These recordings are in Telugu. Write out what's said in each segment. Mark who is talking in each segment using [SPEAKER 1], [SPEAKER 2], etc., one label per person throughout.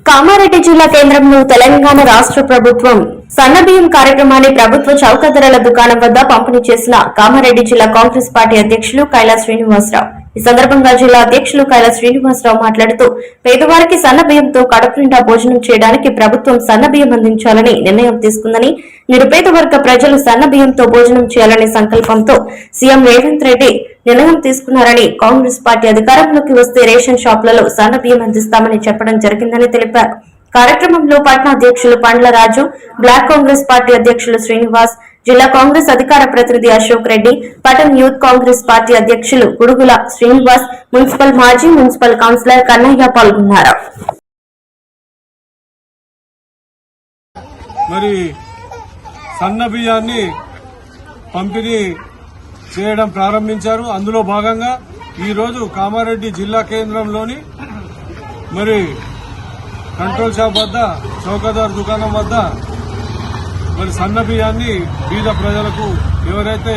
[SPEAKER 1] కామారెడ్డి జిల్లా కేంద్రంలో తెలంగాణ రాష్ట్ర ప్రభుత్వం సన్నబియ్యం కార్యక్రమాన్ని ప్రభుత్వ చౌక ధరల దుకాణం వద్ద పంపిణీ చేసిన కామారెడ్డి జిల్లా కాంగ్రెస్ పార్టీ అధ్యక్షులు కైలాస్ శ్రీనివాసరావు. ఈ సందర్భంగా జిల్లా అధ్యక్షులు కైలాస్ శ్రీనివాసరావు మాట్లాడుతూ పేదవారికి సన్నబియ్యంతో కడుపు నిండా భోజనం చేయడానికి ప్రభుత్వం సన్నబియ్యం అందించాలని నిర్ణయం తీసుకుందని, నిరుపేద వర్గ ప్రజలు సన్నబియ్యంతో భోజనం చేయాలనే సంకల్పంతో సీఎం రేవంత్ రెడ్డి నిర్ణయం తీసుకున్నారని, కాంగ్రెస్ పార్టీ అధికారంలోకి వస్తే రేషన్ షాపులలో సన్నబియ్యం అందిస్తామని చెప్పడం జరిగిందని తెలిపారు. కార్యక్రమంలో పట్నా అధ్యక్షులు పండ్ల రాజు, బ్లాక్ కాంగ్రెస్ పార్టీ అధ్యక్షులు శ్రీనివాస్, జిల్లా కాంగ్రెస్ అధికార ప్రతినిధి అశోక్ రెడ్డి, పటన్ యూత్ కాంగ్రెస్ పార్టీ అధ్యక్షులు గుడుగుల శ్రీనివాస్, మున్సిపల్ మాజీ మున్సిపల్ కౌన్సిలర్ కన్నయ్య పాల్గొన్నారు.
[SPEAKER 2] మరి సన్న బియ్యాన్ని పంపిణీ చేయడం ప్రారంభించారు. అందులో భాగంగా ఈరోజు కామారెడ్డి జిల్లా కేంద్రంలోని మరి కంట్రోల్ షాప్ వద్ద, చౌకదార్ దుకాణం వద్ద మరి సన్న బియ్యాన్ని బీద ప్రజలకు, ఎవరైతే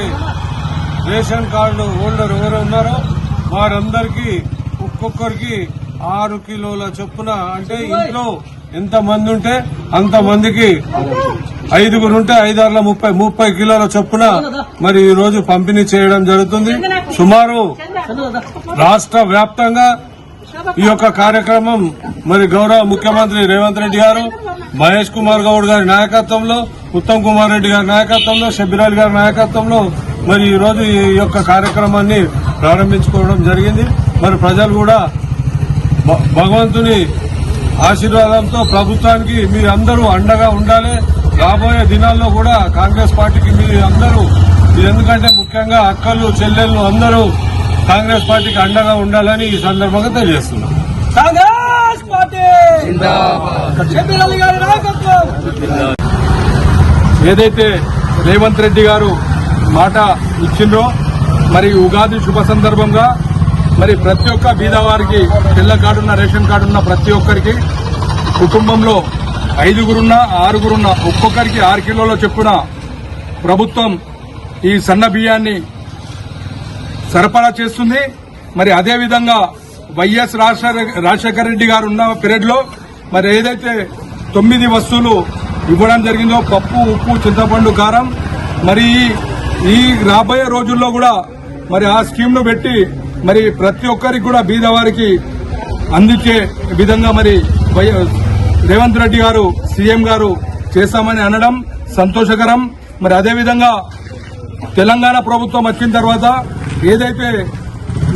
[SPEAKER 2] రేషన్ కార్డు హోల్డర్ ఎవరు ఉన్నారో వారందరికీ ఒక్కొక్కరికి 6 కిలోల చొప్పున, అంటే ఇంట్లో ఎంత మంది ఉంటే అంత మందికి 5గురు ఉంటే 5 30 కిలోల చొప్పున మరి ఈ రోజు పంపిణీ చేయడం జరుగుతుంది. సుమారు రాష్ట్ర వ్యాప్తంగా ఈ యొక్క కార్యక్రమం మరి గౌరవ ముఖ్యమంత్రి రేవంత్ రెడ్డి గారు, మహేష్ కుమార్ గౌడ్ గారి నాయకత్వంలో, ఉత్తమ్ కుమార్ రెడ్డి గారి నాయకత్వంలో, షబ్బీర్ గారి నాయకత్వంలో మరి ఈ రోజు ఈ యొక్క కార్యక్రమాన్ని ప్రారంభించుకోవడం జరిగింది. మరి ప్రజలు కూడా భగవంతుని ఆశీర్వాదంతో ప్రభుత్వానికి మీరందరూ అండగా ఉండాలి. రాబోయే దినాల్లో కూడా కాంగ్రెస్ పార్టీకి మీరందరూ, ఎందుకంటే ముఖ్యంగా అక్కలు చెల్లెళ్ళు అందరూ కాంగ్రెస్ పార్టీకి అండగా ఉండాలని ఈ సందర్భంగా తెలియజేస్తున్నాం. ఏదైతే రేవంత్ రెడ్డి గారు మాట ఇచ్చిండ్రో, మరి ఉగాది శుభ సందర్భంగా మరి ప్రతి ఒక్క బీదవారికి, తెల్ల కార్డున్న, రేషన్ కార్డున్న ప్రతి ఒక్కరికి, కుటుంబంలో 5గురున్నా 6గురున్నా ఒక్కొక్కరికి 6 కిలోల చొప్పున ప్రభుత్వం ఈ సన్న బియ్యాన్ని సరఫరా చేస్తుంది. మరి అదేవిధంగా వైఎస్ రాజశేఖర రెడ్డి గారు ఉన్న పీరియడ్ లో మరి ఏదైతే 9 వస్తువులు ఇవ్వడం జరిగిందో, పప్పు, ఉప్పు, చింతపండు, కారం, మరి ఈ రాబోయే రోజుల్లో కూడా మరి ఆ స్కీమ్ ను పెట్టి మరి ప్రతి ఒక్కరికి కూడా బీదవారికి అందించే విధంగా మరి రేవంత్ రెడ్డి గారు, సీఎం గారు చేస్తామని అనడం సంతోషకరం. మరి అదేవిధంగా తెలంగాణ ప్రభుత్వం వచ్చిన తర్వాత ఏదైతే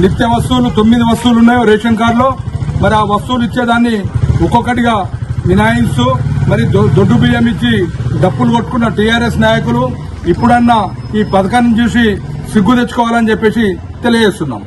[SPEAKER 2] నిత్య వస్తువులు 9 వస్తువులు ఉన్నాయో రేషన్ కార్డులో, మరి ఆ వస్తువులు ఇచ్చేదాన్ని ఒక్కొక్కటిగా మినాయిస్తూ మరి దొడ్డు బియ్యం ఇచ్చి డప్పులు కొట్టుకున్న టీఆర్ఎస్ నాయకులు ఇప్పుడన్నా ఈ పథకాన్ని చూసి సిగ్గు తెచ్చుకోవాలని చెప్పేసి తెలియజేస్తున్నాం.